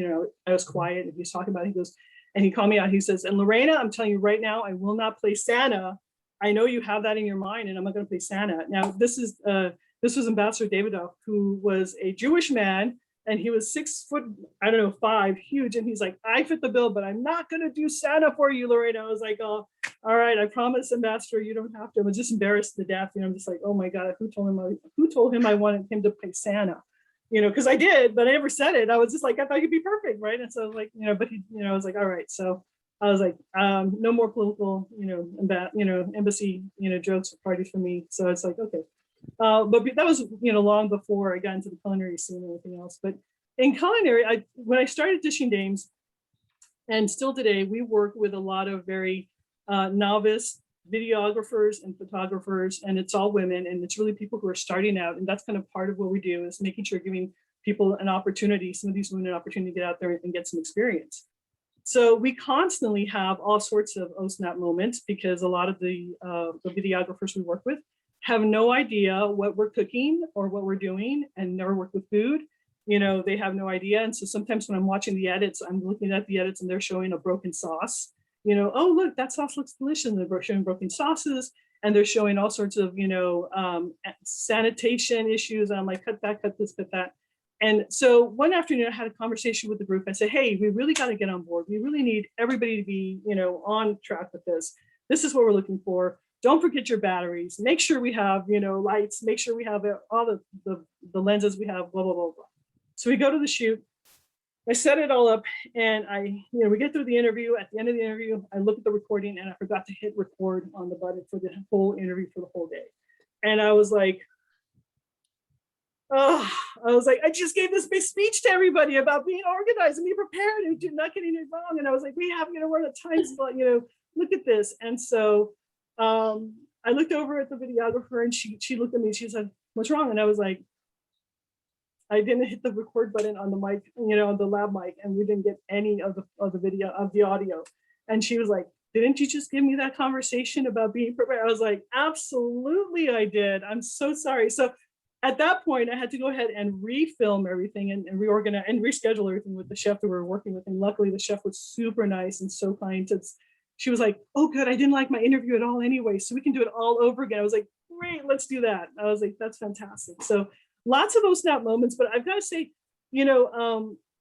I was quiet, and he was talking about it. He goes, and he called me out. He says, and Lorena, I'm telling you right now, I will not play Santa. I know you have that in your mind, and I'm not going to play Santa. Now, this is This was Ambassador Davidoff, who was a Jewish man, and he was 6 foot, I don't know, 5, huge. And he's like, I fit the bill, but I'm not going to do Santa for you, Lorena. I was like, oh, all right, I promise, Ambassador, you don't have to. I was just embarrassed to death. I'm just like, oh my God, who told him I wanted him to play Santa? Because I did, but I never said it. I was just like, I thought you'd be perfect, right? And so like, but he, I was like, all right. So I was like, no more political, embassy, jokes or parties for me. So it's like, okay. But that was, long before I got into the culinary scene and everything else. But in culinary, when I started Dishing Dames, and still today, we work with a lot of very novice videographers and photographers, and it's all women, and it's really people who are starting out. And that's kind of part of what we do, is making sure giving people an opportunity, some of these women an opportunity to get out there and get some experience. So we constantly have all sorts of oh snap moments, because a lot of the videographers we work with have no idea what we're cooking or what we're doing, and never worked with food. They have no idea. And so sometimes when I'm watching the edits, I'm looking at the edits and they're showing a broken sauce. Oh, look, that sauce looks delicious. And they're showing broken sauces, and they're showing all sorts of, sanitation issues. And I'm like, cut that, cut this, cut that. And so one afternoon I had a conversation with the group. I said, hey, we really got to get on board. We really need everybody to be, on track with this. This is what we're looking for. Don't forget your batteries. Make sure we have, lights. Make sure we have all the lenses we have, blah, blah, blah, blah. So we go to the shoot. I set it all up, and we get through the interview. At the end of the interview, I look at the recording, and I forgot to hit record on the button for the whole interview for the whole day. And I was like, I just gave this big speech to everybody about being organized and being prepared and not getting it wrong. And I was like, we're on a time slot, look at this. And so I looked over at the videographer, and she looked at me, she said, what's wrong? And I was like, I didn't hit the record button on the mic, on the lab mic, and we didn't get any of the video, of the audio. And she was like, didn't you just give me that conversation about being prepared? I was like, absolutely I did. I'm so sorry. So at that point, I had to go ahead and refilm everything and reorganize and reschedule everything with the chef that we were working with. And luckily the chef was super nice and so kind. She was like, oh good, I didn't like my interview at all anyway, so we can do it all over again. I was like, great, let's do that. I was like, that's fantastic. So lots of those snap moments, but I've got to say,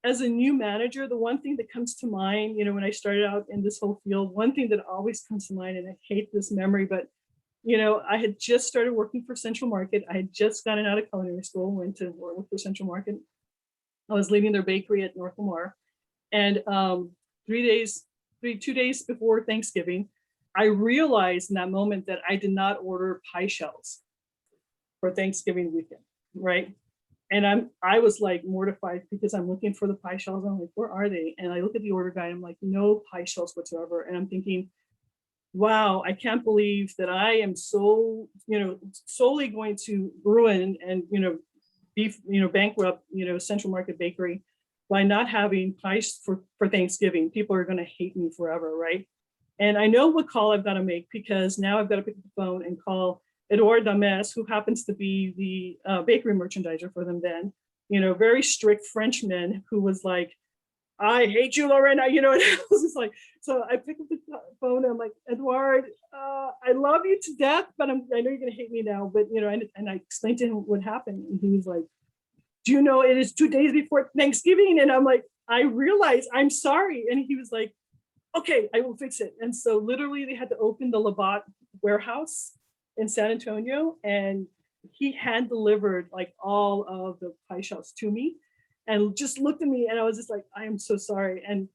as a new manager, the one thing that comes to mind, when I started out in this whole field, one thing that always comes to mind, and I hate this memory, but I had just started working for Central Market. I had just gotten out of culinary school, went to work for Central Market. I was leaving their bakery at North Lamar, and 2 days before Thanksgiving, I realized in that moment that I did not order pie shells for Thanksgiving weekend, right? And I was like mortified, because I'm looking for the pie shells. I'm like, where are they? And I look at the order guide, I'm like, no pie shells whatsoever. And I'm thinking, wow, I can't believe that I am so, solely going to ruin and, bankrupt, Central Market Bakery by not having pies for Thanksgiving. People are going to hate me forever, right? And I know what call I've got to make, because now I've got to pick up the phone and call Edouard Dames, who happens to be the bakery merchandiser for them then, very strict Frenchman who was like, I hate you, Lorena, and it was just like, so I pick up the phone and I'm like, Edouard, I love you to death, but I know you're going to hate me now, but, and I explained to him what happened. And he was like, do you know it is 2 days before Thanksgiving? And I'm like, I realize, I'm sorry. And he was like, okay, I will fix it. And so literally they had to open the Labatt warehouse in San Antonio, and he hand delivered like all of the pie shells to me, and just looked at me, and I was just like, I am so sorry. And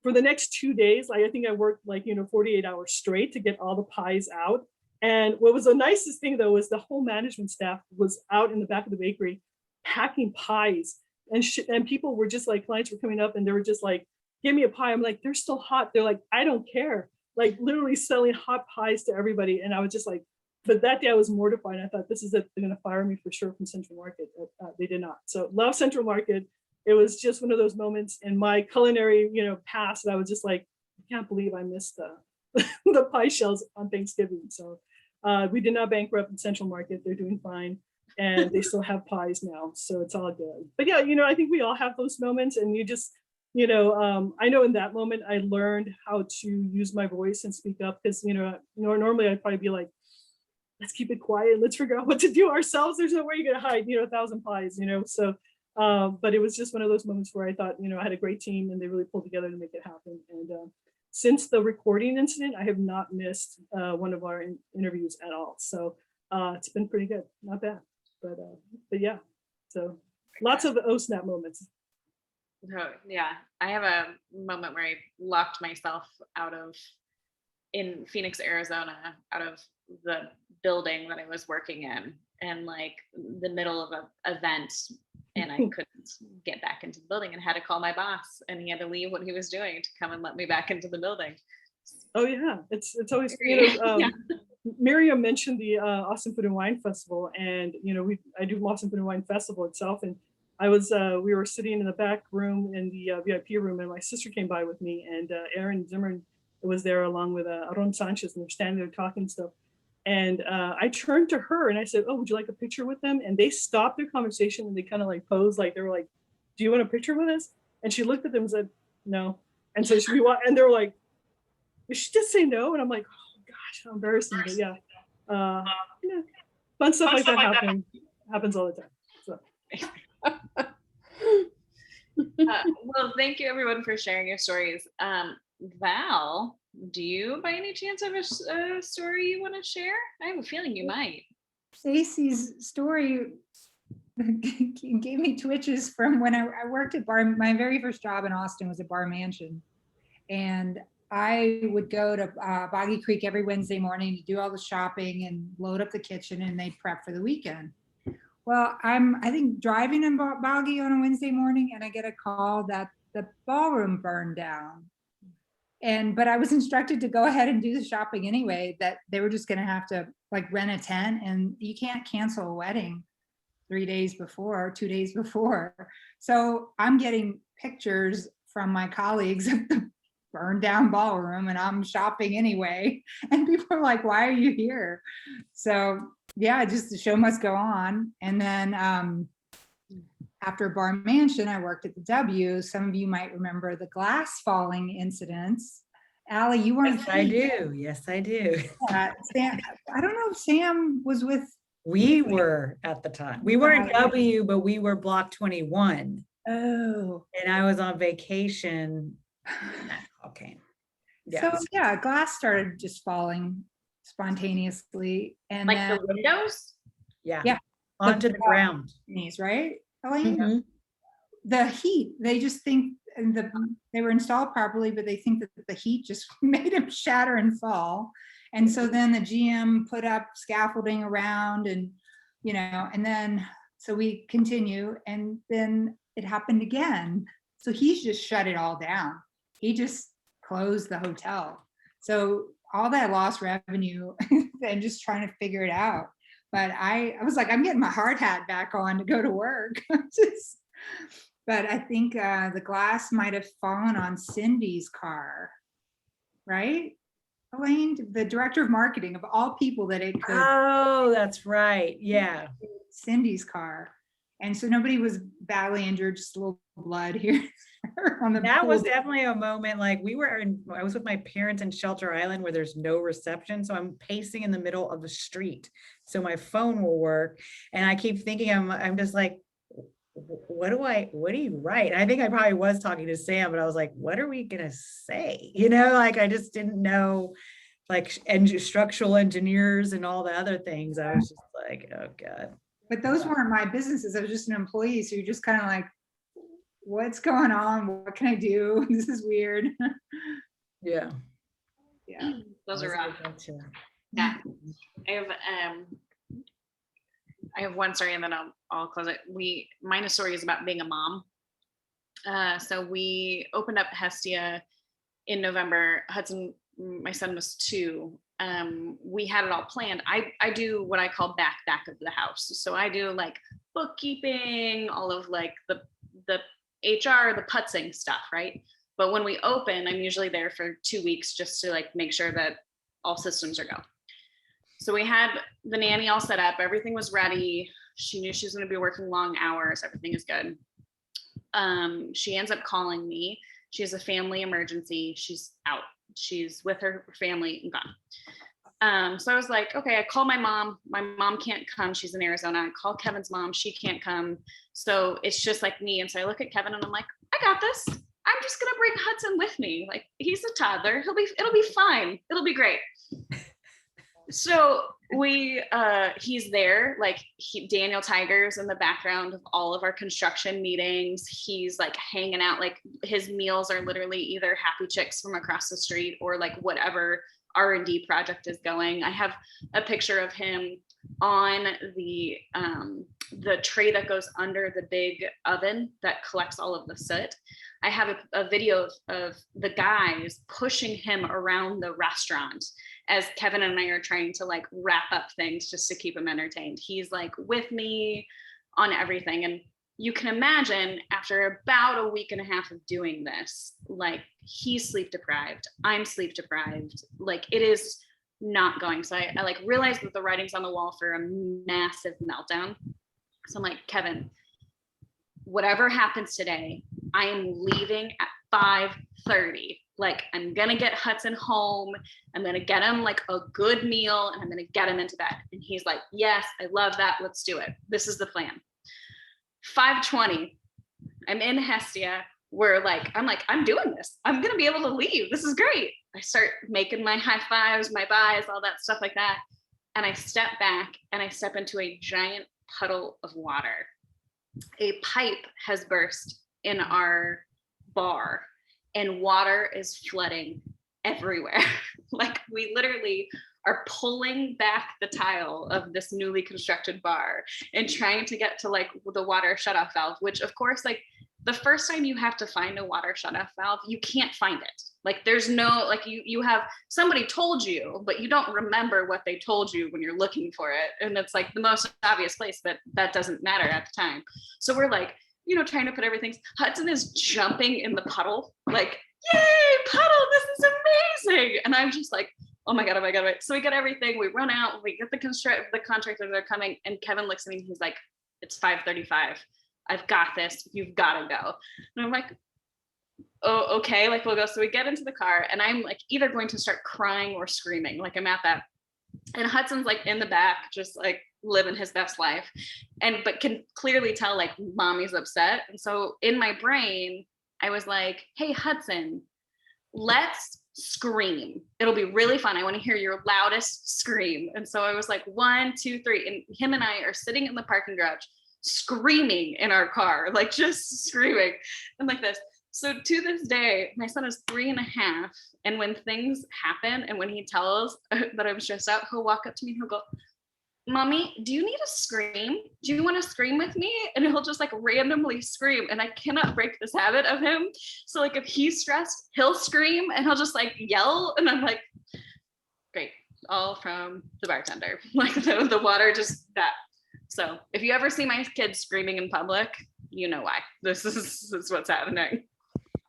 for the next 2 days, I think I worked 48 hours straight to get all the pies out. And what was the nicest thing though was the whole management staff was out in the back of the bakery packing pies, and people were just like, clients were coming up and they were just like, give me a pie. I'm like, they're still hot. They're like, I don't care. Like literally selling hot pies to everybody. And I was just like, but that day I was mortified. I thought, this is it. They're going to fire me for sure from Central Market. They did not. So love Central Market. It was just one of those moments in my culinary, past that I was just like, I can't believe I missed the pie shells on Thanksgiving. So we did not bankrupt in Central Market. They're doing fine. And they still have pies now. So it's all good. But yeah, I think we all have those moments, and you just, I know in that moment I learned how to use my voice and speak up, because, normally I'd probably be like, let's keep it quiet. Let's figure out what to do ourselves. There's no way you're gonna hide, 1,000 pies, So, but it was just one of those moments where I thought, I had a great team and they really pulled together to make it happen. And since the recording incident, I have not missed one of our interviews at all. So it's been pretty good, not bad. But yeah, so lots of oh snap moments. Oh, yeah, I have a moment where I locked myself in Phoenix, Arizona, out of the building that I was working in like the middle of an event, and I couldn't get back into the building and had to call my boss, and he had to leave what he was doing to come and let me back into the building. Oh yeah, it's always Yeah. Miriam mentioned the Austin Food and Wine Festival, and I do Austin Food and Wine Festival itself, and we were sitting in the back room in the VIP room, and my sister came by with me, and Aaron Zimmerman was there along with Aaron Sanchez, and they're standing there talking stuff. And I turned to her and I said, "Oh, would you like a picture with them?" And they stopped their conversation and they kind of like posed, like they were like, "Do you want a picture with us?" And she looked at them and said, "No." And so and they were like, "Did she just say no?" And I'm like, "Oh gosh, how embarrassing!" But yeah, fun stuff like that happens all the time. So. Well, thank you everyone for sharing your stories. Val, do you by any chance have a story you want to share? I have a feeling you might. Stacy's story gave me twitches from when I worked at bar. My very first job in Austin was at Bar Mansion, and I would go to Boggy Creek every Wednesday morning to do all the shopping and load up the kitchen, and they'd prep for the weekend. Well, I think driving in Boggy on a Wednesday morning, and I get a call that the ballroom burned down. But I was instructed to go ahead and do the shopping anyway, that they were just going to have to like rent a tent, and you can't cancel a wedding 3 days before, 2 days before. So I'm getting pictures from my colleagues of the burned down ballroom, and I'm shopping anyway. And people are like, "Why are you here?" So yeah, just the show must go on. And then after Bar Mansion, I worked at the W. Some of you might remember the glass falling incidents. Allie, you weren't. Yes, I do. Yes, I do. Sam, I don't know if Sam was with. We were at the time. We weren't W, but we were Block 21. Oh. And I was on vacation. Okay. Yeah. So yeah, glass started just falling spontaneously, and like then, the windows. Yeah. Onto the ground. Right, Elaine? Mm-hmm. The heat. They just think they were installed properly, but they think that the heat just made them shatter and fall. And so then the GM put up scaffolding around, and and then so we continue, and then it happened again. So he's just shut it all down. He just closed the hotel. So all that lost revenue and just trying to figure it out. But I was like, I'm getting my hard hat back on to go to work. But I think the glass might have fallen on Cindy's car, right? Elaine, the director of marketing, of all people that it could. Oh, that's right. Yeah. Cindy's car. And so nobody was badly injured, just a little blood here. On the that pool. was definitely a moment. Like I was with my parents in Shelter Island where there's no reception. So I'm pacing in the middle of the street so my phone will work. And I keep thinking, I'm just like, what do you write? And I think I probably was talking to Sam, but I was like, what are we going to say? Like, I just didn't know, like, structural engineers and all the other things. I was just like, oh God. But those weren't my businesses. I was just an employee. So you're just kind of like, what's going on? What can I do? This is weird. Yeah. Yeah. Those are rough. Yeah. I have one story and then I'll close it. Mine story is about being a mom. So we opened up Hestia in November. Hudson, my son, was 2. We had it all planned. I do what I call back of the house. So I do like bookkeeping, all of like the HR, the putzing stuff, right? But when we open, I'm usually there for 2 weeks just to like make sure that all systems are go. So we had the nanny all set up. Everything was ready. She knew she was going to be working long hours. Everything is good. She ends up calling me. She has a family emergency. She's out. She's with her family and gone. So I was like, okay, I call my mom. My mom can't come. She's in Arizona. I call Kevin's mom. She can't come. So it's just like me. And so I look at Kevin and I'm like, I got this. I'm just gonna bring Hudson with me. Like, he's a toddler. It'll be fine. It'll be great. So he's there, like Daniel Tiger's in the background of all of our construction meetings. He's like hanging out, like his meals are literally either Happy Chicks from across the street or like whatever R&D project is going. I have a picture of him on the tray that goes under the big oven that collects all of the soot. I have a video of the guys pushing him around the restaurant as Kevin and I are trying to like wrap up things just to keep him entertained. He's like with me on everything. And you can imagine after about a week and a half of doing this, like he's sleep deprived, I'm sleep deprived, like it is not going. So I like realized that the writing's on the wall for a massive meltdown. So I'm like, Kevin, whatever happens today, I am leaving at 5:30. Like, I'm gonna get Hudson home. I'm gonna get him like a good meal and I'm gonna get him into bed. And he's like, yes, I love that. Let's do it. This is the plan. 5:20, I'm in Hestia. I'm doing this. I'm gonna be able to leave. This is great. I start making my high fives, my byes, all that stuff like that. And I step back and I step into a giant puddle of water. A pipe has burst in our bar and water is flooding everywhere. Like we literally are pulling back the tile of this newly constructed bar and trying to get to like the water shutoff valve, which of course, like the first time you have to find a water shutoff valve, you can't find it. Like there's no, like you have, somebody told you, but you don't remember what they told you when you're looking for it. And it's like the most obvious place, but that doesn't matter at the time. So we're like, trying to put everything. Hudson is jumping in the puddle, like, yay, puddle, this is amazing. And I'm just like, oh my God. So we get everything, we run out, we get the contractors are coming, and Kevin looks at me and he's like, it's 5:35. I've got this, you've gotta go. And I'm like, oh, okay, like we'll go. So we get into the car and I'm like either going to start crying or screaming, like I'm at that. And Hudson's like in the back, just like living his best life, but can clearly tell like mommy's upset. And so in my brain, I was like, hey, Hudson, let's scream. It'll be really fun. I want to hear your loudest scream. And so I was like, 1, 2, 3. And him and I are sitting in the parking garage, screaming in our car, like just screaming and like this. So to this day, my son is 3.5. And when things happen and when he tells that I'm stressed out, he'll walk up to me and he'll go, Mommy, do you need a scream? Do you want to scream with me? And he'll just like randomly scream. And I cannot break this habit of him. So like if he's stressed, he'll scream and he'll just like yell. And I'm like, great, all from the bartender. Like the water just that. So if you ever see my kids screaming in public, you know why. This is what's happening.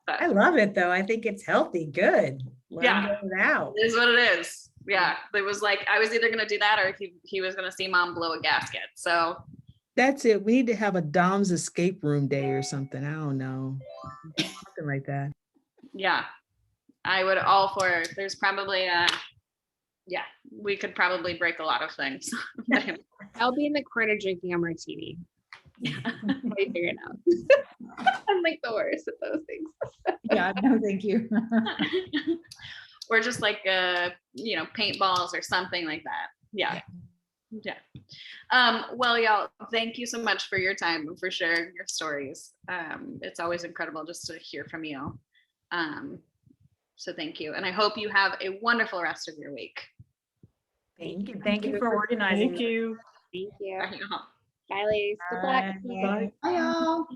But I love it though. I think it's healthy. Good. Let him get it out. it is what it is. Yeah. It was like, I was either going to do that or he was going to see mom blow a gasket. So That's it. We need to have a Dom's escape room day or something. I don't know. Something like that. yeah, I would all for it. There's probably we could probably break a lot of things. I'll be in the corner drinking a martini. I figure it out. I'm like the worst at those things. Yeah, no, thank you. Or just like paintballs or something like that. Yeah. Well, y'all, thank you so much for your time and for sharing your stories. It's always incredible just to hear from you. So thank you. And I hope you have a wonderful rest of your week. Thank you. Thank you for organizing. Thank you. Thank you. Bye, y'all. Bye, ladies. Good luck. Bye. Bye, y'all.